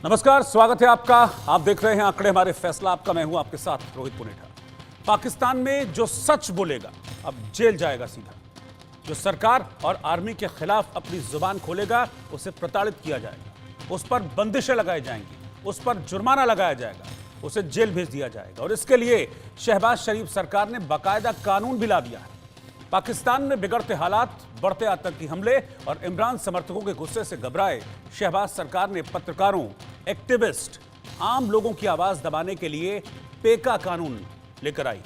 नमस्कार, स्वागत है आपका। आप देख रहे हैं आंकड़े हमारे फैसला आपका। मैं हूं आपके साथ रोहित पुनेठा। पाकिस्तान में जो सच बोलेगा अब जेल जाएगा सीधा। जो सरकार और आर्मी के खिलाफ अपनी जुबान खोलेगा उसे प्रताड़ित किया जाएगा, उस पर बंदिशें लगाई जाएंगी, उस पर जुर्माना लगाया जाएगा, उसे जेल भेज दिया जाएगा। और इसके लिए शहबाज शरीफ सरकार ने बाकायदा कानून भी ला दिया है। पाकिस्तान में बिगड़ते हालात, बढ़ते आतंकी हमले और इमरान समर्थकों के गुस्से से घबराए शहबाज सरकार ने पत्रकारों, एक्टिविस्ट, आम लोगों की आवाज दबाने के लिए पेका कानून लेकर आई,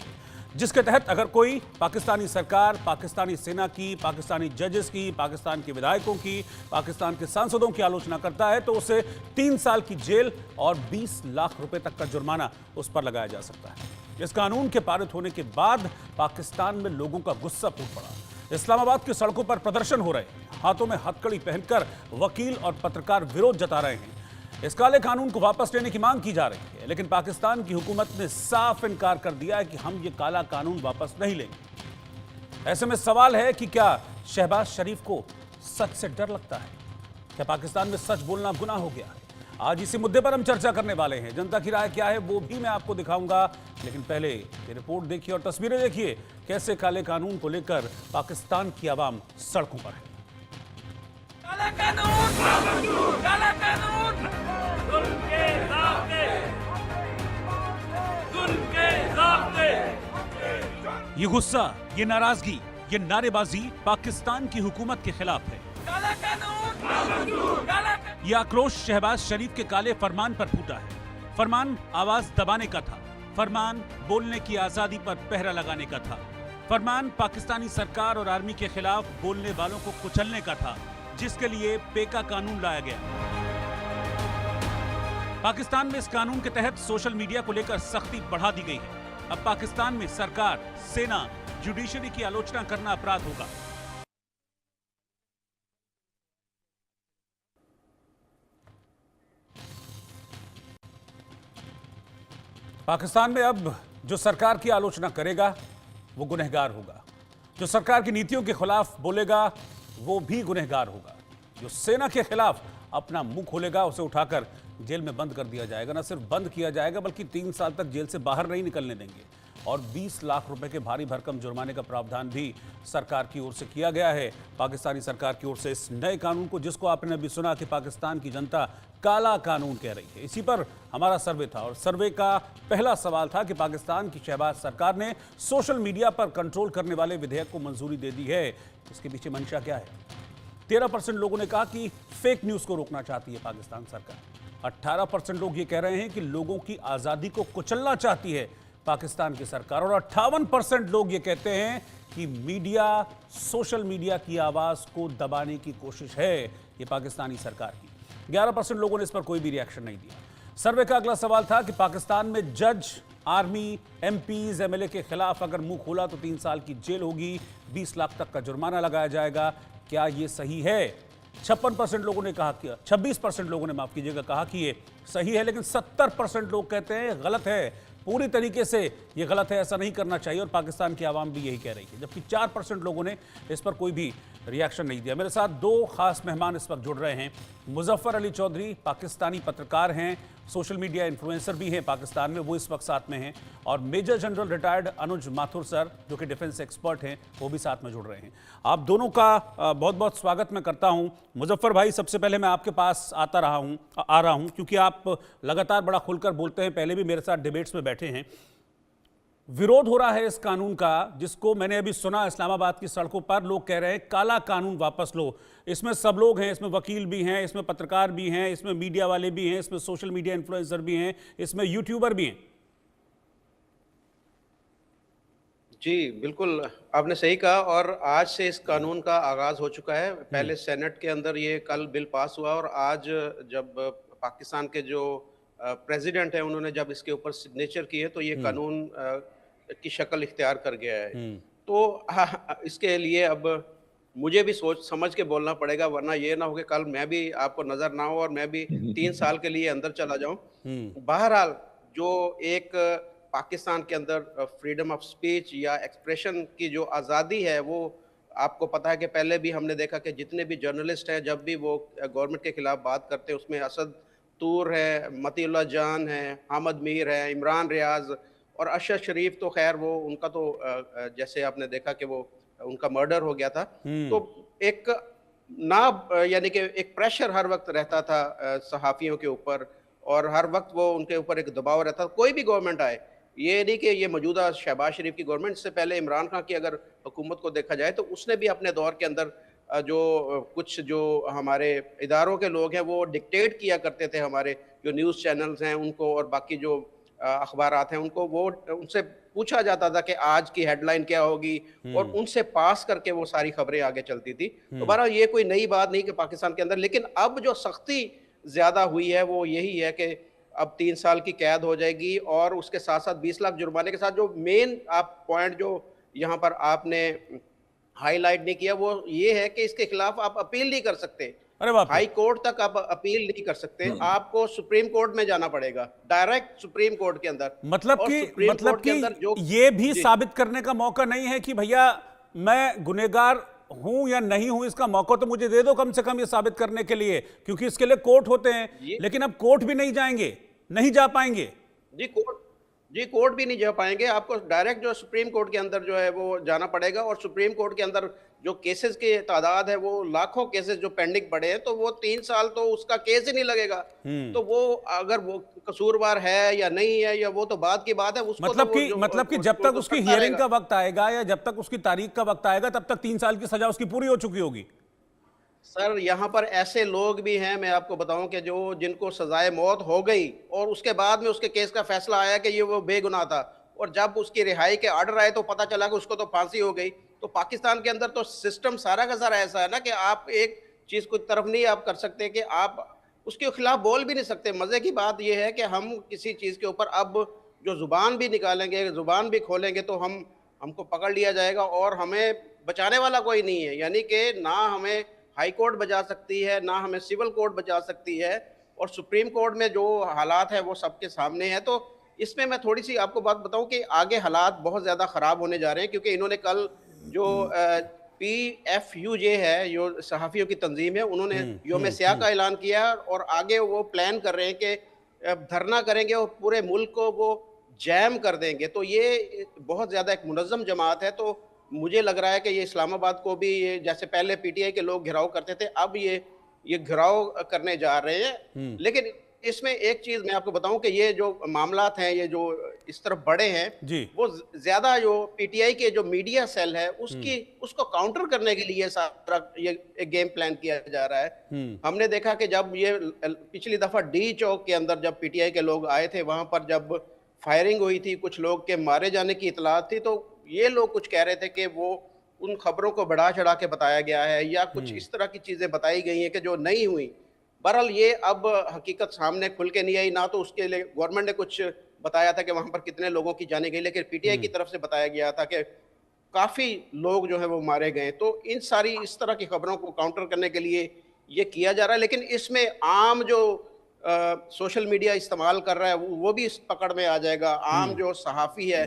जिसके तहत अगर कोई पाकिस्तानी सरकार, पाकिस्तानी सेना की, पाकिस्तानी जजेस की, पाकिस्तान के विधायकों की, पाकिस्तान के सांसदों की आलोचना करता है तो उसे 3 साल की जेल और 20 लाख रुपए तक का जुर्माना उस पर लगाया जा सकता है। इस कानून के पारित होने के बाद पाकिस्तान में लोगों का गुस्सा फूट पड़ा। इस्लामाबाद की सड़कों पर प्रदर्शन हो रहे हैं, हाथों में हथकड़ी पहनकर वकील और पत्रकार विरोध जता रहे हैं। इस काले कानून को वापस लेने की मांग की जा रही है, लेकिन पाकिस्तान की हुकूमत ने साफ इनकार कर दिया है कि हम ये काला कानून वापस नहीं लेंगे। ऐसे में सवाल है कि क्या शहबाज शरीफ को सच से डर लगता है? क्या पाकिस्तान में सच बोलना गुनाह हो गया है? आज इसी मुद्दे पर हम चर्चा करने वाले हैं। जनता की राय क्या है वो भी मैं आपको दिखाऊंगा, लेकिन पहले ये रिपोर्ट देखिए और तस्वीरें देखिए कैसे काले कानून को लेकर पाकिस्तान की आवाम सड़कों पर है। काला कानून, काला कानून, जुल्म के ज़ाब्ते, जुल्म के ज़ाब्ते। ये गुस्सा, ये नाराजगी, ये नारेबाजी पाकिस्तान की हुकूमत के खिलाफ है। काला कानून, काला ये आक्रोश शहबाज शरीफ के काले फरमान पर फूटा है। फरमान आवाज दबाने का था, फरमान बोलने की आजादी पर पहरा लगाने का था, फरमान पाकिस्तानी सरकार और आर्मी के खिलाफ बोलने वालों को कुचलने का था, जिसके लिए पेका कानून लाया गया। पाकिस्तान में इस कानून के तहत सोशल मीडिया को लेकर सख्ती बढ़ा दी गई है। अब पाकिस्तान में सरकार, सेना, जुडिशरी की आलोचना करना अपराध होगा। पाकिस्तान में अब जो सरकार की आलोचना करेगा वो गुनहगार होगा, जो सरकार की नीतियों के खिलाफ बोलेगा वो भी गुनहगार होगा, जो सेना के खिलाफ अपना मुंह खोलेगा उसे उठाकर जेल में बंद कर दिया जाएगा। न सिर्फ बंद किया जाएगा बल्कि 3 साल तक जेल से बाहर नहीं निकलने देंगे। और 20 लाख रुपए के भारी भरकम जुर्माने का प्रावधान भी सरकार की ओर से किया गया है, पाकिस्तानी सरकार की ओर से, इस नए कानून को, जिसको आपने अभी सुना कि पाकिस्तान की जनता काला कानून कह रही है। इसी पर हमारा सर्वे था और सर्वे का पहला सवाल था कि पाकिस्तान की शहबाज सरकार ने सोशल मीडिया पर कंट्रोल करने वाले विधेयक को मंजूरी दे दी है, इसके पीछे मंशा क्या है? 13% लोगों ने कहा कि फेक न्यूज को रोकना चाहती है पाकिस्तान सरकार। 18% लोग ये कह रहे हैं कि लोगों की आजादी को कुचलना चाहती है पाकिस्तान की सरकार। और 58% लोग ये कहते हैं कि मीडिया, सोशल मीडिया की आवाज को दबाने की कोशिश है ये पाकिस्तानी सरकार की। 11% लोगों ने इस पर कोई भी रिएक्शन नहीं दिया। सर्वे का अगला सवाल था कि पाकिस्तान में जज, आर्मी, एमपीज, एमएलए के खिलाफ अगर मुंह खोला तो 3 साल की जेल होगी, 20 लाख तक का जुर्माना लगाया जाएगा। क्या ये सही है? 56% लोगों ने कहा कि, 26% लोगों ने माफ कीजिएगा, कहा कि ये सही है, लेकिन 70% लोग कहते हैं गलत है, पूरी तरीके से ये गलत है, ऐसा नहीं करना चाहिए। और पाकिस्तान की आवाम भी यही कह रही है, जबकि 4% लोगों ने इस पर कोई भी रिएक्शन नहीं दिया। मेरे साथ 2 खास मेहमान इस वक्त जुड़ रहे हैं। मुजफ्फर अली चौधरी पाकिस्तानी पत्रकार हैं, सोशल मीडिया इन्फ्लुएंसर भी हैं पाकिस्तान में, वो इस वक्त साथ में हैं। और मेजर जनरल रिटायर्ड अनुज माथुर सर, जो कि डिफेंस एक्सपर्ट हैं, वो भी साथ में जुड़ रहे हैं। आप दोनों का बहुत बहुत स्वागत मैं करता हूं। मुजफ्फर भाई, सबसे पहले मैं आपके पास आ रहा हूं क्योंकि आप लगातार बड़ा खुलकर बोलते हैं, पहले भी मेरे साथ डिबेट्स में बैठे हैं। विरोध हो रहा है इस कानून का, जिसको मैंने अभी सुना इस्लामाबाद की सड़कों पर लोग कह रहे हैं काला कानून वापस लो। इसमें सब लोग हैं, इसमें वकील भी हैं, इसमें पत्रकार भी हैं, इसमें मीडिया वाले भी हैं, इसमें सोशल मीडिया इन्फ्लुएंसर भी हैं, इसमें यूट्यूबर भी हैं। जी बिल्कुल, आपने सही कहा। और आज से इस कानून का आगाज हो चुका है। पहले सेनेट के अंदर ये कल बिल पास हुआ और आज जब पाकिस्तान के जो प्रेसिडेंट हैं उन्होंने जब इसके ऊपर सिग्नेचर किए तो ये कानून की शक्ल इख्तियार कर गया है। तो इसके लिए अब मुझे भी सोच समझ के बोलना पड़ेगा, वरना ये ना हो कि कल मैं भी आपको नजर ना हो और मैं भी 3 साल के लिए अंदर चला जाऊं। बहरहाल, जो एक पाकिस्तान के अंदर फ्रीडम ऑफ स्पीच या एक्सप्रेशन की जो आज़ादी है, वो आपको पता है कि पहले भी हमने देखा कि जितने भी जर्नलिस्ट हैं, जब भी वो गवर्नमेंट के खिलाफ बात करते हैं उसमें असद तूर है, मतीउल्लाह जान है, हामिद मीर है, इमरान रियाज और अशरफ शरीफ तो खैर वो उनका तो जैसे आपने देखा कि वो उनका मर्डर हो गया था। तो एक यानी कि एक प्रेशर हर वक्त रहता था सहाफ़ियों के ऊपर, और हर वक्त वो उनके ऊपर एक दबाव रहता था। कोई भी गवर्नमेंट आए, ये नहीं कि ये मौजूदा शहबाज शरीफ की गवर्नमेंट, से पहले इमरान खान की अगर हुकूमत को देखा जाए तो उसने भी अपने दौर के अंदर कुछ जो हमारे इदारों के लोग हैं वो डिक्टेट किया करते थे, हमारे जो न्यूज़ चैनल्स हैं उनको और बाकी जो अखबारात हैं उनको, वो उनसे पूछा जाता था कि आज की हेडलाइन क्या होगी, और उनसे पास करके वो सारी खबरें आगे चलती थी। तो बहरहाल ये कोई नई बात नहीं कि पाकिस्तान के अंदर, लेकिन अब जो सख्ती ज़्यादा हुई है वो यही है कि अब 3 साल की कैद हो जाएगी, और उसके साथ साथ 20 लाख जुर्माने के साथ जो मेन आप पॉइंट जो यहाँ पर आपने हाईलाइट नहीं किया वो ये है कि इसके खिलाफ आप अपील नहीं कर सकते। अरे बाप रे। हाई कोर्ट तक आप अपील नहीं कर सकते, आपको सुप्रीम कोर्ट में जाना पड़ेगा, डायरेक्ट सुप्रीम कोर्ट के अंदर। मतलब और कि सुप्रीम मतलब कोर्ट के अंदर कि जो ये भी जी। साबित करने का मौका नहीं है कि भैया मैं गुनहगार हूं या नहीं हूं, इसका मौका तो मुझे दे दो कम से कम ये साबित करने के लिए, क्योंकि इसके लिए कोर्ट होते हैं। लेकिन अब कोर्ट भी नहीं जाएंगे, नहीं जा पाएंगे। जी कोर्ट भी नहीं जा पाएंगे, आपको डायरेक्ट जो सुप्रीम कोर्ट के अंदर जो है वो जाना पड़ेगा, और सुप्रीम कोर्ट के अंदर जो केसेस की तादाद है वो लाखों केसेस जो पेंडिंग पड़े हैं, तो वो 3 साल तो उसका केस ही नहीं लगेगा। तो वो अगर वो कसूरवार है या नहीं है, या वो तो बात की बात है, उसको मतलब कि जब तक उसकी हियरिंग का वक्त आएगा या जब तक उसकी तारीख का वक्त आएगा तब तक 3 साल की सजा उसकी पूरी हो चुकी होगी। सर यहाँ पर ऐसे लोग भी हैं, मैं आपको बताऊं कि जो जिनको सजाए मौत हो गई और उसके बाद में उसके केस का फैसला आया कि ये वो बेगुनाह था, और जब उसकी रिहाई के ऑर्डर आए तो पता चला कि उसको तो फांसी हो गई। तो पाकिस्तान के अंदर तो सिस्टम सारा का सारा ऐसा है ना कि आप एक चीज को तरफ नहीं आप कर सकते कि आप उसके खिलाफ बोल भी नहीं सकते। मजे की बात यह है कि हम किसी चीज के ऊपर अब जो जुबान भी निकालेंगे, जुबान भी खोलेंगे, तो हमको पकड़ लिया जाएगा और हमें बचाने वाला कोई नहीं है। यानी कि ना हमें हाई कोर्ट बचा सकती है, ना हमें सिविल कोर्ट बचा सकती है, और सुप्रीम कोर्ट में जो हालात है वो सबके सामने है। तो इसमें मैं थोड़ी सी आपको बात बताऊं कि आगे हालात बहुत ज़्यादा ख़राब होने जा रहे हैं, क्योंकि इन्होंने कल जो PFUJ है, जो सहाफ़ियों की तंजीम है, उन्होंने योम स्याह का ऐलान किया, और आगे वो प्लान कर रहे हैं कि धरना करेंगे और पूरे मुल्क को वो जैम कर देंगे। तो ये बहुत ज़्यादा एक मुनज़्ज़म जमात है। तो मुझे लग रहा है कि ये इस्लामाबाद को भी, ये जैसे पहले PTI के लोग घेराव करते थे, अब ये घेराव करने जा रहे हैं। लेकिन इसमें एक चीज मैं आपको बताऊं कि ये जो मामलात हैं, ये जो इस तरफ बड़े हैं, वो ज्यादा जो PTI के जो मीडिया सेल है उसको काउंटर करने के लिए सारा ये एक गेम प्लान किया जा रहा है। हमने देखा कि जब ये पिछली दफा D चौक के अंदर जब PTI के लोग आए थे, वहां पर जब फायरिंग हुई थी, कुछ लोग के मारे जाने की इतलात थी, तो ये लोग कुछ कह रहे थे कि वो उन खबरों को बढ़ा चढ़ा के बताया गया है, या कुछ इस तरह की चीजें बताई गई हैं कि जो नहीं हुई। बहरहाल ये अब हकीकत सामने खुल के नहीं आई ना, तो उसके लिए गवर्नमेंट ने कुछ बताया था कि वहां पर कितने लोगों की जाने गई, लेकिन PTI की तरफ से बताया गया था कि काफी लोग जो है वो मारे गए। तो इन सारी इस तरह की खबरों को काउंटर करने के लिए ये किया जा रहा है, लेकिन इसमें आम जो सोशल मीडिया इस्तेमाल कर रहा है वो भी इस पकड़ में आ जाएगा, आम जो सहाफ़ी है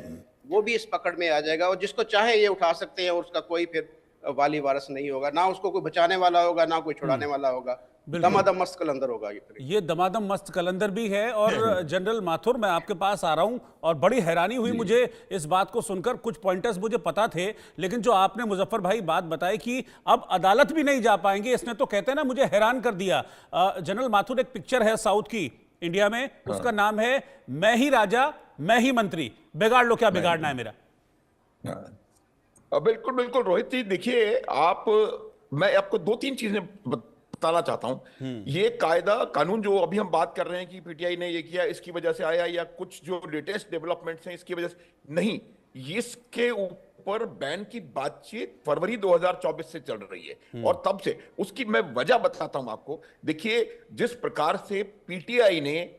वो भी इस पकड़ में आ जाएगा, और जिसको चाहे ये उठा सकते हैं, और उसका कोई फिर वाली वारस नहीं होगा, ना उसको कोई बचाने वाला होगा, ना कोई छुड़ाने वाला होगा। दमादम मस्त कलंदर होगा ये दमादम मस्त कलंदर भी है। और जनरल माथुर, मैं आपके पास आ रहा हूं, और बड़ी हैरानी हुई मुझे इस बात को सुनकर। कुछ पॉइंटर्स मुझे पता थे, लेकिन जो आपने मुजफ्फर भाई बात बताई कि अब अदालत भी नहीं जा पाएंगे, इसने तो कहते हैं ना मुझे हैरान कर दिया। जनरल माथुर, एक पिक्चर है साउथ की, इंडिया में, उसका नाम है मैं ही राजा मैं ही मंत्री, बिगाड़ लो क्या बिगाड़ना है मेरा। बिल्कुल बिल्कुल रोहित जी, देखिए मैं आपको 2-3 चीजें बताना चाहता हूं। ये कायदा कानून जो अभी हम बात कर रहे हैं कि PTI ने ये किया इसकी वजह से आया, या कुछ जो लेटेस्ट डेवलपमेंट्स हैं इसकी वजह से नहीं, इसके ऊपर बैन की बातचीत फरवरी 2024 से चल रही है, और तब से उसकी मैं वजह बताता हूं आपको। देखिए, जिस प्रकार से PTI ने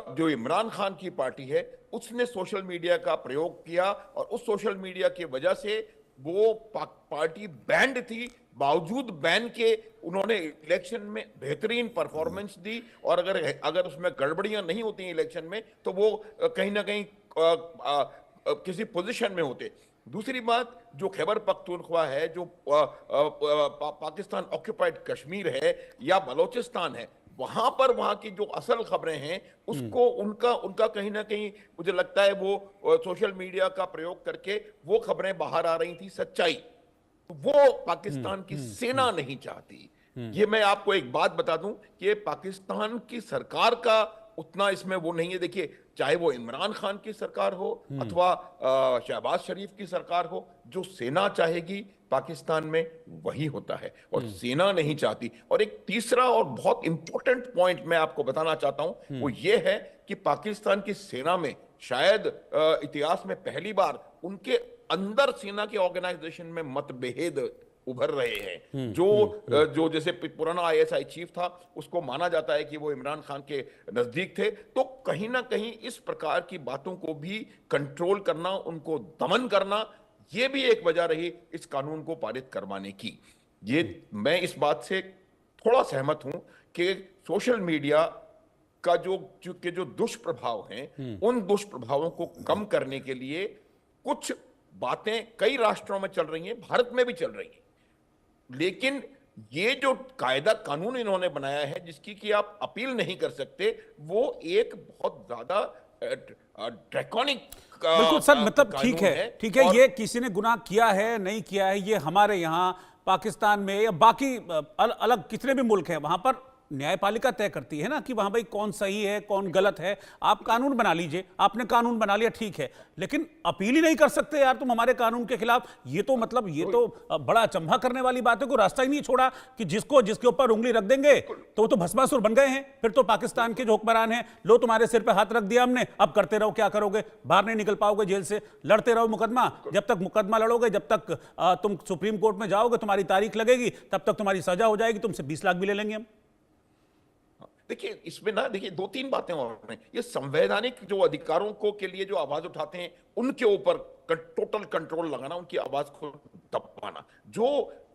जो इमरान खान की पार्टी है उसने सोशल मीडिया का प्रयोग किया, और उस सोशल मीडिया की वजह से वो पार्टी बैंड थी, बावजूद बैन के उन्होंने इलेक्शन में बेहतरीन परफॉर्मेंस दी, और अगर उसमें गड़बड़ियां नहीं होती इलेक्शन में तो वो कहीं ना कहीं किसी पोजीशन में होते। दूसरी बात, जो खैबर पख्तूनख्वा है, जो पाकिस्तान ऑक्युपाइड कश्मीर है या बलोचिस्तान है, वहां पर वहां की जो असल खबरें हैं उसको उनका उनका कहीं ना कहीं मुझे लगता है वो सोशल मीडिया का प्रयोग करके वो खबरें बाहर आ रही थी, सच्चाई तो वो पाकिस्तान की सेना नहीं चाहती। ये मैं आपको एक बात बता दूं कि ये पाकिस्तान की सरकार का उतना इसमें वो नहीं है। देखिए, चाहे वो इमरान खान की सरकार हो अथवा शहबाज शरीफ की सरकार हो, जो सेना चाहेगी पाकिस्तान में वही होता है और सेना नहीं चाहती। और एक तीसरा और बहुत इंपॉर्टेंट पॉइंट मैं आपको बताना चाहता हूं, वो ये है कि पाकिस्तान की सेना में शायद इतिहास में पहली बार उनके अंदर सेना के ऑर्गेनाइजेशन में मतभेद उभर रहे हैं। जो जैसे पुराना आईएसआई चीफ था, उसको माना जाता है कि वो इमरान खान के नजदीक थे, तो कहीं ना कहीं इस प्रकार की बातों को भी कंट्रोल करना, उनको दमन करना, ये भी एक वजह रही इस कानून को पारित करवाने की। ये मैं इस बात से थोड़ा सहमत हूं कि सोशल मीडिया का जो दुष्प्रभाव हैं, उन दुष्प्रभावों को कम करने के लिए कुछ बातें कई राष्ट्रों में चल रही हैं, भारत में भी चल रही हैं, लेकिन ये जो कायदा कानून इन्होंने बनाया है जिसकी कि आप अपील नहीं कर सकते, वो एक बहुत ज्यादा ड्रैकोनिक बिल्कुल सर, मतलब ठीक है, ये किसी ने गुनाह किया है नहीं किया है, ये हमारे यहाँ पाकिस्तान में या बाकी अलग कितने भी मुल्क हैं वहां पर न्यायपालिका तय करती है ना कि वहां भाई कौन सही है कौन गलत है। आप कानून बना लीजिए, आपने कानून बना लिया ठीक है, लेकिन अपील ही नहीं कर सकते यार तुम हमारे कानून के खिलाफ। ये तो मतलब ये तो बड़ा अचंभा करने वाली बात है। कोई रास्ता ही नहीं छोड़ा कि जिसके ऊपर उंगली रख देंगे तो वो तो भस्मासुर बन गए हैं। फिर तो पाकिस्तान के जो हुक्मरान हैं, लो तुम्हारे सिर पर हाथ रख दिया हमने, अब करते रहो, क्या करोगे, बाहर नहीं निकल पाओगे जेल से, लड़ते रहो मुकदमा। जब तक मुकदमा लड़ोगे, जब तक तुम सुप्रीम कोर्ट में जाओगे, तुम्हारी तारीख लगेगी, तब तक तुम्हारी सजा हो जाएगी, तुमसे 20 लाख भी ले लेंगे हम। देखिए, इसमें ना देखिए 2-3 बातें और हैं। ये संवैधानिक जो अधिकारों को के लिए जो आवाज उठाते हैं उनके ऊपर टोटल कंट्रोल लगाना, उनकी आवाज को दबाना। जो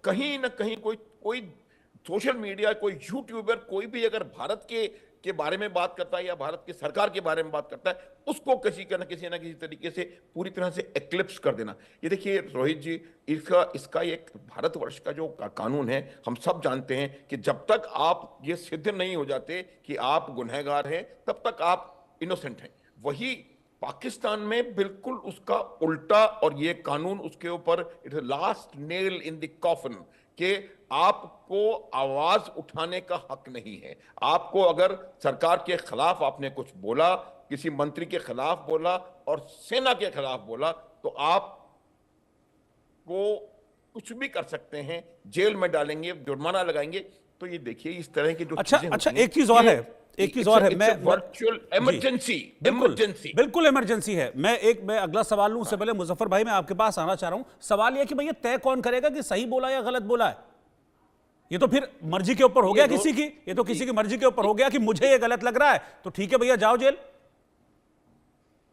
कहीं ना कहीं कोई सोशल मीडिया, कोई यूट्यूबर, कोई भी अगर भारत के बारे में बात करता है या भारत की सरकार के बारे में बात करता है, उसको किसी ना किसी तरीके से पूरी तरह से एक्लिप्स कर देना। ये देखिए रोहित जी, इसका एक भारतवर्ष का जो कानून है, हम सब जानते हैं कि जब तक आप ये सिद्ध नहीं हो जाते कि आप गुनहगार हैं, तब तक आप इनोसेंट हैं। वही पाकिस्तान में बिल्कुल उसका उल्टा, और ये कानून उसके ऊपर it last nail in the coffin कि आपको आवाज उठाने का हक नहीं है। आपको अगर सरकार के खिलाफ आपने कुछ बोला, किसी मंत्री के खिलाफ बोला और सेना के खिलाफ बोला, तो आप को कुछ भी कर सकते हैं, जेल में डालेंगे, जुर्माना लगाएंगे। तो ये देखिए इस तरह की जो अच्छा एक चीज और है, मैं वर्चुअल इमरजेंसी बिल्कुल इमरजेंसी है। मैं अगला सवाल लूं उससे पहले मुजफ्फर भाई मैं आपके पास आना चाह रहा हूं। सवाल यह कि भैया तय कौन करेगा कि सही बोला या गलत बोला है? ये तो फिर मर्जी के ऊपर हो गया किसी की, ये तो किसी की मर्जी के ऊपर हो गया कि मुझे ये गलत लग रहा है तो ठीक है भैया जाओ जेल।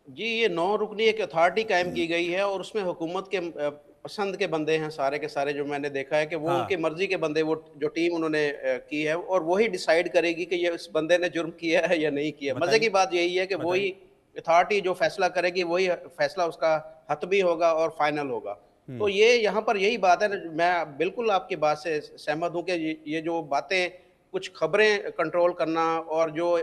जी, ये 9 रुकनी एक अथॉरिटी कायम की गई है और उसमें हुकूमत के पसंद के बंदे हैं सारे के सारे। जो मैंने देखा है कि वो उनकी मर्जी के बंदे, वो जो टीम उन्होंने की है, और वही डिसाइड करेगी कि ये इस बंदे ने जुर्म किया है या नहीं किया। मजे की बात यही है कि वही अथॉरिटी जो फैसला करेगी, वही फैसला उसका हतमी होगा और फाइनल होगा। तो ये यहाँ पर यही बात है। मैं बिल्कुल आपकी बात से सहमत हूँ कि ये जो बातें, कुछ खबरें कंट्रोल करना और जो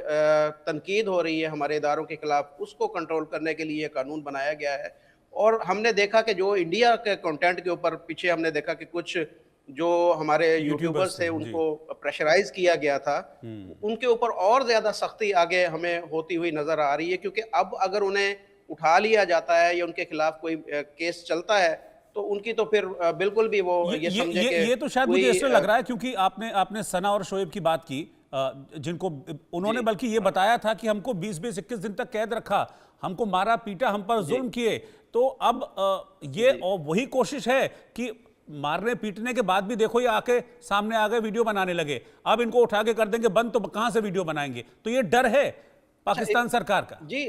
तनकीद हो रही है हमारे इदारों के खिलाफ, उसको कंट्रोल करने के लिए कानून बनाया गया है। और हमने देखा कि जो इंडिया के कंटेंट के ऊपर पीछे हमने देखा कि कुछ जो हमारे यूट्यूबर्स थे उनको प्रेशराइज किया गया था, उनके ऊपर और ज्यादा सख्ती आगे हमें होती हुई नजर आ रही है। क्योंकि अब अगर उन्हें उठा लिया जाता है या उनके खिलाफ कोई केस चलता है तो उनकी तो फिर बिल्कुल भी वो ये समझे कि ये तो शायद मुझे इसलिए लग रहा है क्योंकि आपने सना और शोएब की बात की, जिनको उन्होंने बल्कि ये बताया था कि हमको 20-21 दिन तक कैद रखा, हमको मारा पीटा, हम पर जुल्म किए। तो अब ये और वही कोशिश है कि मारने पीटने के बाद भी देखो ये आके सामने आ गए, वीडियो बनाने लगे, अब इनको उठा के कर देंगे बंद, तो कहां से वीडियो बनाएंगे? तो ये डर है पाकिस्तान सरकार का। जी,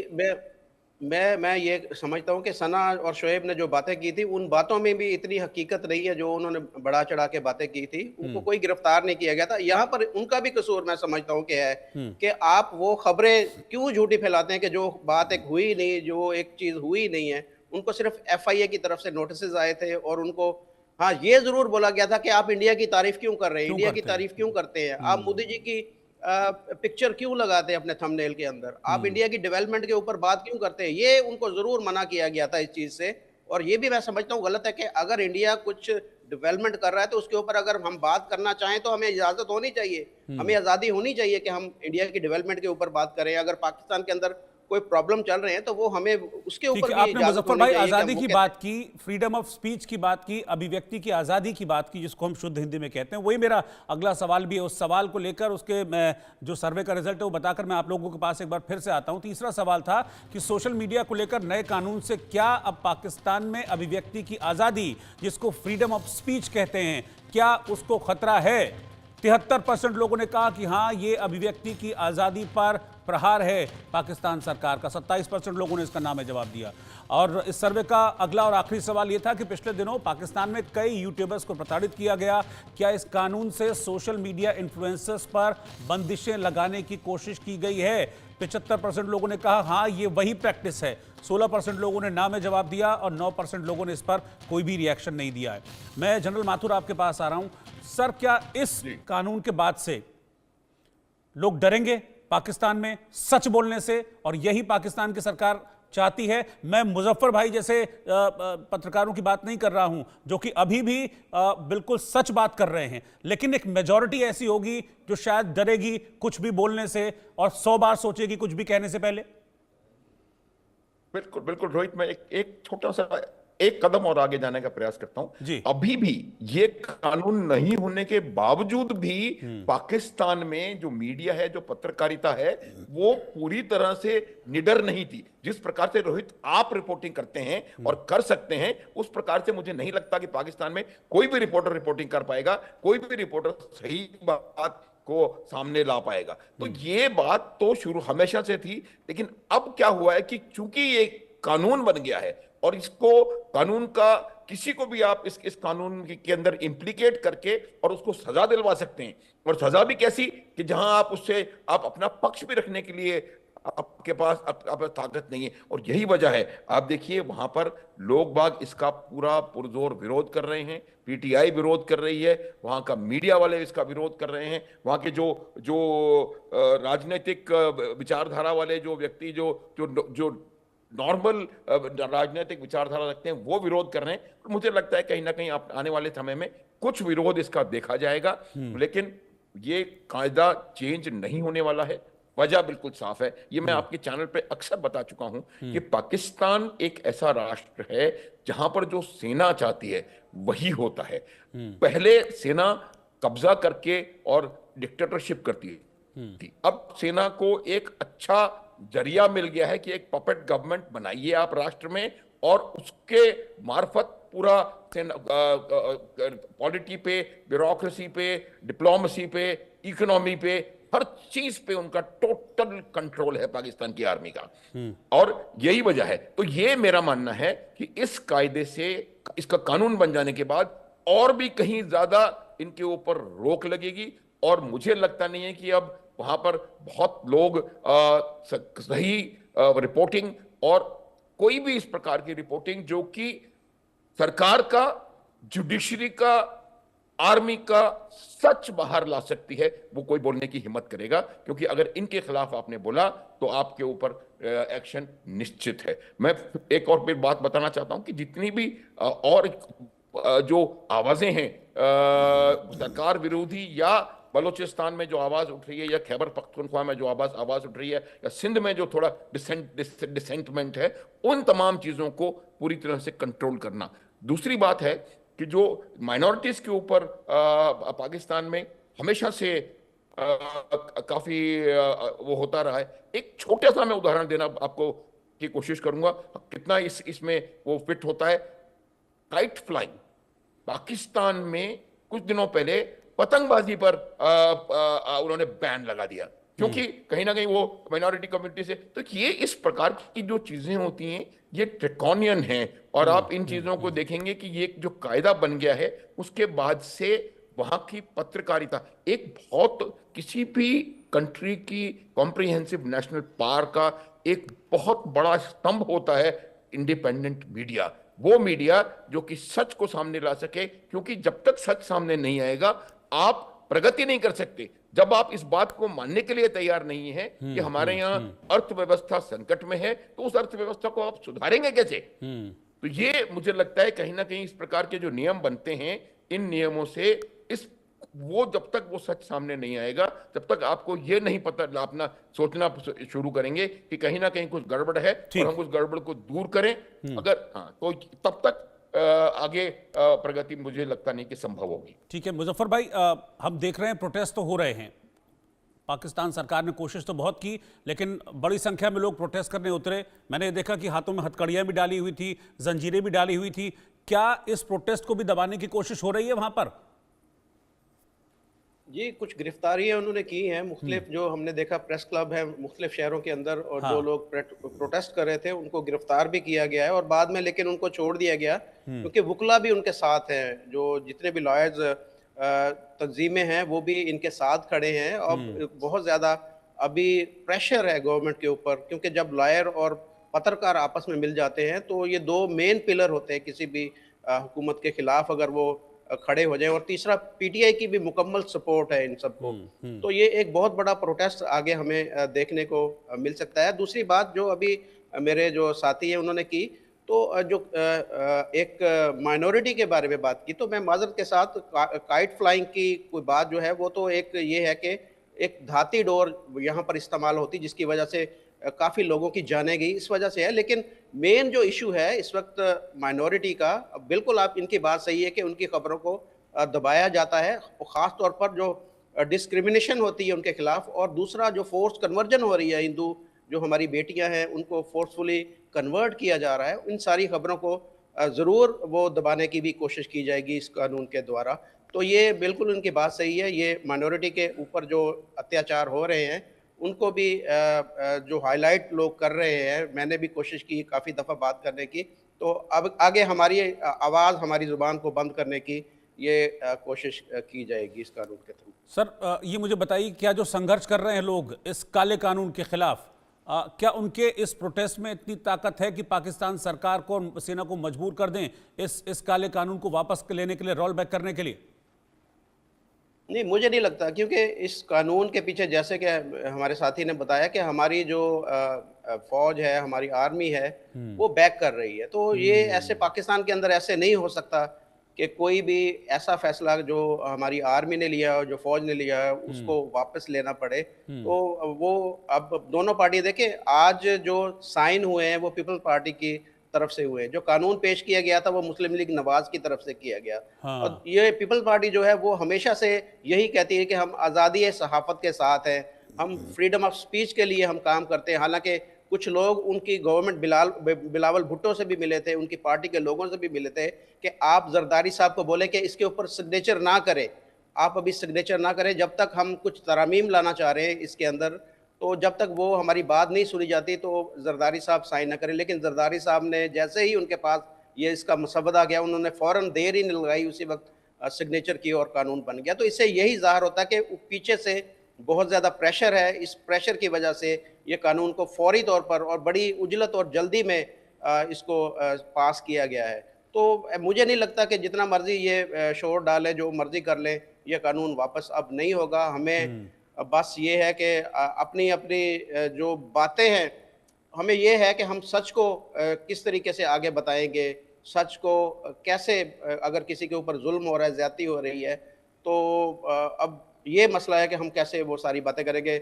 मैं ये समझता हूँ कि सना और शोएब ने जो बातें की थी, उन बातों में भी इतनी हकीकत नहीं है जो उन्होंने बढ़ा चढ़ा के बातें की थी। उनको कोई गिरफ्तार नहीं किया गया था। यहाँ पर उनका भी कसूर मैं समझता हूँ कि है कि आप वो खबरें क्यों झूठी फैलाते हैं कि जो बात एक हुई नहीं, जो एक चीज हुई नहीं है। उनको सिर्फ FIA की तरफ से नोटिस आए थे और उनको हाँ ये जरूर बोला गया था कि आप इंडिया की तारीफ क्यों कर रहे हैं, इंडिया की तारीफ क्यों करते हैं, आप मोदी जी की पिक्चर क्यों लगाते हैं अपने थंबनेल के अंदर, आप इंडिया की डेवलपमेंट के ऊपर बात क्यों करते हैं, ये उनको जरूर मना किया गया था इस चीज से। और ये भी मैं समझता हूँ गलत है कि अगर इंडिया कुछ डेवलपमेंट कर रहा है तो उसके ऊपर अगर हम बात करना चाहें तो हमें इजाजत होनी चाहिए, हमें आजादी होनी चाहिए कि हम इंडिया की डेवलपमेंट के ऊपर बात करें। अगर पाकिस्तान के अंदर कोई प्रॉब्लम चल रहे हैं तो वो हमें उसके ठीक ऊपर है, भी आपने इजाजत मुजफ्फर होनी भाई चाहिए कि हम आजादी वो की कहते बात की, फ्रीडम ऑफ स्पीच की बात की, अभिव्यक्ति की आजादी की बात की, जिसको हम शुद्ध हिंदी में कहते हैं। वही मेरा अगला सवाल भी है। उस सवाल को लेकर उसके मैं जो सर्वे का रिजल्ट है वो बताकर मैं आप लोगों के पास एक बार फिर से आता हूं। तीसरा सवाल था कि सोशल मीडिया को लेकर नए कानून से क्या अब पाकिस्तान में अभिव्यक्ति की आजादी, जिसको फ्रीडम ऑफ स्पीच कहते हैं, क्या उसको खतरा है? 73% लोगों ने कहा कि हां, ये अभिव्यक्ति की आजादी पर प्रहार है पाकिस्तान सरकार का। 27% लोगों ने इसका नाम जवाब दिया। और इस सर्वे का अगला और आखिरी सवाल यह था कि पिछले दिनों पाकिस्तान में कई यूट्यूबर्स को प्रताड़ित किया गया। क्या इस कानून से सोशल मीडिया इन्फ्लुएंसर्स पर बंदिशें लगाने की कोशिश की गई है? 75% लोगों ने कहा हां, ये वही प्रैक्टिस है। 16% लोगों ने ना में जवाब दिया और 9% लोगों ने इस पर कोई भी रिएक्शन नहीं दिया है। मैं जनरल माथुर आपके पास आ रहा हूं। सर, क्या इस कानून के बाद से लोग डरेंगे पाकिस्तान में सच बोलने से, और यही पाकिस्तान की सरकार चाहती है? मैं मुजफ्फर भाई जैसे पत्रकारों की बात नहीं कर रहा हूं जो कि अभी भी बिल्कुल सच बात कर रहे हैं, लेकिन एक मेजॉरिटी ऐसी होगी जो शायद डरेगी कुछ भी बोलने से और 100 बार सोचेगी कुछ भी कहने से पहले। बिल्कुल बिल्कुल रोहित, मैं एक छोटा सा एक कदम और आगे जाने का प्रयास करता जी। हूं। अभी भी ये कानून नहीं होने के बावजूद भी पाकिस्तान में जो मीडिया है, जो पत्रकारिता है, वो पूरी तरह से निडर नहीं थी। जिस प्रकार से रोहित आप रिपोर्टिंग करते हैं और कर सकते हैं, उस प्रकार से मुझे नहीं लगता कि पाकिस्तान में कोई भी रिपोर्टर रिपोर्टिंग कर पाएगा, कोई भी रिपोर्टर सही बात को सामने ला पाएगा। तो ये बात तो शुरू हमेशा से थी, लेकिन अब क्या हुआ है कि चूंकि ये कानून बन गया है और इसको कानून का किसी को भी आप इस कानून के अंदर इंप्लीकेट करके और उसको सजा दिलवा सकते हैं। और सजा भी कैसी कि जहां आप उससे आप अपना पक्ष भी रखने के लिए आपके पास ताकत नहीं है। और यही वजह है, आप देखिए वहां पर लोग बाग इसका पूरा पुरजोर विरोध कर रहे हैं, पीटीआई विरोध कर रही है, वहां का मीडिया वाले इसका विरोध कर रहे हैं, वहां के जो जो राजनीतिक विचारधारा वाले जो व्यक्ति जो जो जो नॉर्मल राजनीतिक विचारधारा रखते हैं वो विरोध कर रहे हैं। तो मुझे लगता है कहीं ना कहीं आने वाले समय में कुछ विरोध इसका देखा जाएगा, लेकिन ये कायदा चेंज नहीं होने वाला है। वजह बिल्कुल साफ है, ये मैं आपके चैनल पे अक्सर बता चुका हूं कि पाकिस्तान एक ऐसा राष्ट्र है जहां पर जो सेना चाहती है वही होता है। पहले सेना कब्जा करके और डिक्टेटरशिप करती थी, अब सेना को एक अच्छा जरिया मिल गया है कि एक पपेट गवर्नमेंट बनाइए आप राष्ट्र में, और उसके मार्फत पूरा पॉलिटी पे, ब्यूरोक्रेसी पे, डिप्लोमेसी पे, इकोनॉमी पे, हर चीज पे उनका टोटल कंट्रोल है पाकिस्तान की आर्मी का। और यही वजह है। तो ये मेरा मानना है कि इस कायदे से, इसका कानून बन जाने के बाद और भी कहीं ज्यादा इनके ऊपर रोक लगेगी। और मुझे लगता नहीं है कि अब वहां पर बहुत लोग सही रिपोर्टिंग और कोई भी इस प्रकार की रिपोर्टिंग जो कि सरकार का, जुडिशरी का, आर्मी का सच बाहर ला सकती है, वो कोई बोलने की हिम्मत करेगा। क्योंकि अगर इनके खिलाफ आपने बोला तो आपके ऊपर एक्शन निश्चित है। मैं एक और बात बताना चाहता हूं कि जितनी भी और जो आवाजें हैं सरकार विरोधी, या बलोचिस्तान में जो आवाज उठ रही है, या खैबर पख्तूनख्वा में जो आवाज उठ रही है, या सिंध में जो थोड़ा डिसेंटमेंट है, उन तमाम चीजों को पूरी तरह से कंट्रोल करना। दूसरी बात है कि जो माइनॉरिटीज के ऊपर पाकिस्तान में हमेशा से काफी वो होता रहा है। एक छोटा सा मैं उदाहरण देना आपको की कोशिश करूंगा, कितना इसमें वो फिट होता है। काइट फ्लाइंग, पाकिस्तान में कुछ दिनों पहले पतंगबाजी पर उन्होंने बैन लगा दिया, क्योंकि कहीं ना कहीं वो माइनॉरिटी कम्युनिटी से। तो ये इस प्रकार की जो चीजें होती हैं ये ड्रैकोनियन हैं। और आप इन चीजों को देखेंगे कि ये जो कायदा बन गया है उसके बाद से वहां की पत्रकारिता एक बहुत, किसी भी कंट्री की कॉम्प्रिहेंसिव नेशनल पावर का एक बहुत बड़ा स्तंभ होता है इंडिपेंडेंट मीडिया। वो मीडिया जो कि सच को सामने ला सके, क्योंकि जब तक सच सामने नहीं आएगा आप प्रगति नहीं कर सकते जब आप इस बात को मानने के लिए तैयार नहीं है कि हमारे यहाँ अर्थव्यवस्था संकट में है, तो उस अर्थव्यवस्था को आप सुधारेंगे कैसे? तो ये मुझे लगता है कहीं ना कहीं इस प्रकार के जो नियम बनते हैं, इन नियमों से इस वो जब तक वो सच सामने नहीं आएगा तब तक आपको ये नहीं पता, अपना सोचना शुरू करेंगे कि कहीं ना कहीं कुछ गड़बड़ है और हम उस गड़बड़ को दूर करें। अगर तो तब तक आगे प्रगति मुझे लगता नहीं कि संभव होगी। ठीक है मुजफ्फर भाई, हम देख रहे हैं प्रोटेस्ट तो हो रहे हैं, पाकिस्तान सरकार ने कोशिश तो बहुत की लेकिन बड़ी संख्या में लोग प्रोटेस्ट करने उतरे। मैंने देखा कि हाथों में हथकड़ियां भी डाली हुई थी, जंजीरें भी डाली हुई थी। क्या इस प्रोटेस्ट को भी दबाने की कोशिश हो रही है वहां पर? जी, कुछ गिरफ्तारियां उन्होंने की हैं। मुख्तलिफ जो हमने देखा प्रेस क्लब है मुख्तलिफ शहरों के अंदर, और जो लोग प्रोटेस्ट कर रहे थे उनको गिरफ्तार भी किया गया है और बाद में लेकिन उनको छोड़ दिया गया क्योंकि वकला भी उनके साथ हैं। जो जितने भी लॉयर्स तंजीमें हैं वो भी इनके साथ खड़े हैं। अब बहुत ज़्यादा अभी प्रेशर है गवर्नमेंट के ऊपर, क्योंकि जब लॉयर और पत्रकार आपस में मिल जाते हैं तो ये दो मेन पिलर होते हैं किसी भी हुकूमत के खिलाफ, अगर वो खड़े हो जाए। और तीसरा पीटीआई की भी मुकम्मल सपोर्ट है इन सबको। तो ये एक बहुत बड़ा प्रोटेस्ट आगे हमें देखने को मिल सकता है। दूसरी बात जो अभी मेरे जो साथी हैं उन्होंने की, तो जो एक माइनॉरिटी के बारे में बात की, तो मैं माजरत के साथ काइट फ्लाइंग की कोई बात जो है वो तो एक ये है कि एक धाती डोर यहाँ पर इस्तेमाल होती जिसकी वजह से काफ़ी लोगों की जाने गई, इस वजह से है। लेकिन मेन जो इशू है इस वक्त माइनॉरिटी का, बिल्कुल आप इनकी बात सही है कि उनकी खबरों को दबाया जाता है, और ख़ास तौर पर जो डिस्क्रिमिनेशन होती है उनके खिलाफ, और दूसरा जो फोर्स कन्वर्जन हो रही है, हिंदू जो हमारी बेटियां हैं उनको फोर्सफुली कन्वर्ट किया जा रहा है, इन सारी खबरों को ज़रूर वो दबाने की भी कोशिश की जाएगी इस कानून के द्वारा। तो ये बिल्कुल उनकी बात सही है। ये माइनॉरिटी के ऊपर जो अत्याचार हो रहे हैं उनको भी जो हाईलाइट लोग कर रहे हैं, मैंने भी कोशिश की काफ़ी दफ़ा बात करने की, तो अब आगे हमारी आवाज़, हमारी ज़ुबान को बंद करने की ये कोशिश की जाएगी इस कानून के थ्रू। सर ये मुझे बताइए, क्या जो संघर्ष कर रहे हैं लोग इस काले कानून के खिलाफ, क्या उनके इस प्रोटेस्ट में इतनी ताकत है कि पाकिस्तान सरकार को और सेना को मजबूर कर दें इस काले कानून को वापस लेने के लिए, रोल बैक करने के लिए? नहीं, मुझे नहीं लगता, क्योंकि इस कानून के पीछे जैसे कि हमारे साथी ने बताया कि हमारी जो फौज है, हमारी आर्मी है, वो बैक कर रही है। तो ये ऐसे पाकिस्तान के अंदर ऐसे नहीं हो सकता कि कोई भी ऐसा फैसला जो हमारी आर्मी ने लिया है, जो फौज ने लिया है, उसको वापस लेना पड़े। तो वो अब दोनों पार्टी देखें, आज जो साइन हुए हैं वो पीपल्स पार्टी की तरफ से हुए, जो कानून पेश किया गया था वो मुस्लिम लीग नवाज की तरफ से किया गया। और ये पीपल्स पार्टी जो है वो हमेशा से यही कहती है कि हम आज़ादी सहाफत के साथ हैं, हम फ्रीडम ऑफ स्पीच के लिए हम काम करते हैं। हालांकि कुछ लोग उनकी गवर्नमेंट बिलावल भुट्टो से भी मिले थे, उनकी पार्टी के लोगों से भी मिले थे कि आप जरदारी साहब को बोले कि इसके ऊपर सिग्नेचर ना करें, आप अभी सिग्नेचर ना करें जब तक हम कुछ तरामीम लाना चाह रहे हैं इसके अंदर, तो जब तक वो हमारी बात नहीं सुनी जाती तो जरदारी साहब साइन ना करें। लेकिन जरदारी साहब ने जैसे ही उनके पास ये इसका मसवदा गया, उन्होंने फ़ौरन देर ही नहीं लगाई, उसी वक्त सिग्नेचर की और कानून बन गया। तो इससे यही ज़ाहिर होता है कि पीछे से बहुत ज़्यादा प्रेशर है। इस प्रेशर की वजह से ये कानून को फौरी तौर पर और बड़ी उजलत और जल्दी में इसको पास किया गया है। तो मुझे नहीं लगता कि जितना मर्जी ये शोर डालें, जो मर्जी कर लें, ये कानून वापस अब नहीं होगा। हमें बस ये है कि अपनी अपनी जो बातें हैं, हमें ये है कि हम सच को किस तरीके से आगे बताएंगे, सच को कैसे, अगर किसी के ऊपर जुल्म हो रहा है, ज्यादती हो रही है, तो अब ये मसला है कि हम कैसे वो सारी बातें करेंगे।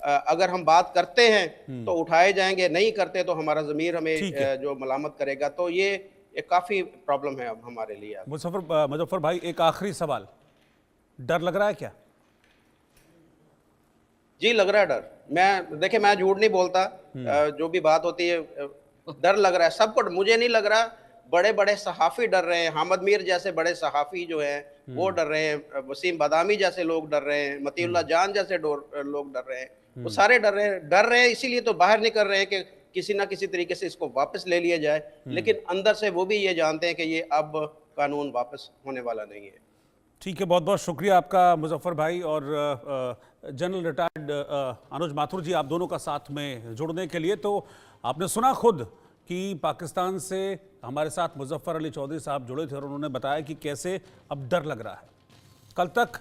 अगर हम बात करते हैं तो उठाए जाएंगे, नहीं करते तो हमारा ज़मीर हमें जो मलामत करेगा। तो ये एक काफ़ी प्रॉब्लम है अब हमारे लिए। मुजफ्फर भाई, एक आखिरी सवाल, डर लग रहा है क्या? जी, लग रहा है डर। देखिए मैं झूठ नहीं बोलता, जो भी बात होती है डर लग रहा है सबको। मुझे नहीं लग रहा, बड़े बड़े सहाफ़ी डर रहे हैं, हामिद मीर जैसे बड़े सहाफ़ी जो हैं वो डर रहे हैं, वसीम बादामी जैसे लोग डर रहे हैं, मतीउल्लाह जान जैसे लोग डर रहे हैं, वो सारे डर रहे हैं। इसीलिए तो बाहर नहीं कर रहे हैं कि किसी ना किसी तरीके से इसको वापस ले लिया जाए, लेकिन अंदर से वो भी ये जानते हैं कि ये अब कानून वापस होने वाला नहीं है। ठीक है, बहुत बहुत शुक्रिया आपका मुजफ्फर भाई और जनरल रिटायर्ड अनुज माथुर जी, आप दोनों का साथ में जुड़ने के लिए। तो आपने सुना खुद कि पाकिस्तान से हमारे साथ मुजफ्फर अली चौधरी साहब जुड़े थे और उन्होंने बताया कि कैसे अब डर लग रहा है। कल तक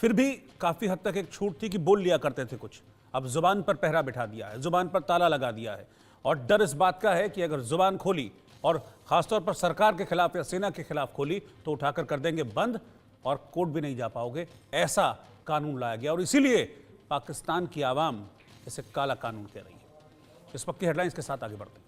फिर भी काफ़ी हद तक एक छूट थी कि बोल लिया करते थे कुछ। अब जुबान पर पहरा बिठा दिया है, जुबान पर ताला लगा दिया है, और डर इस बात का है कि अगर जुबान खोली और ख़ासतौर पर सरकार के खिलाफ या सेना के खिलाफ खोली तो उठाकर कर देंगे बंद और कोर्ट भी नहीं जा पाओगे। ऐसा कानून लाया गया और इसीलिए पाकिस्तान की आवाम इसे काला कानून कह रही है। इस वक्त की हेडलाइंस के साथ आगे बढ़ते हैं।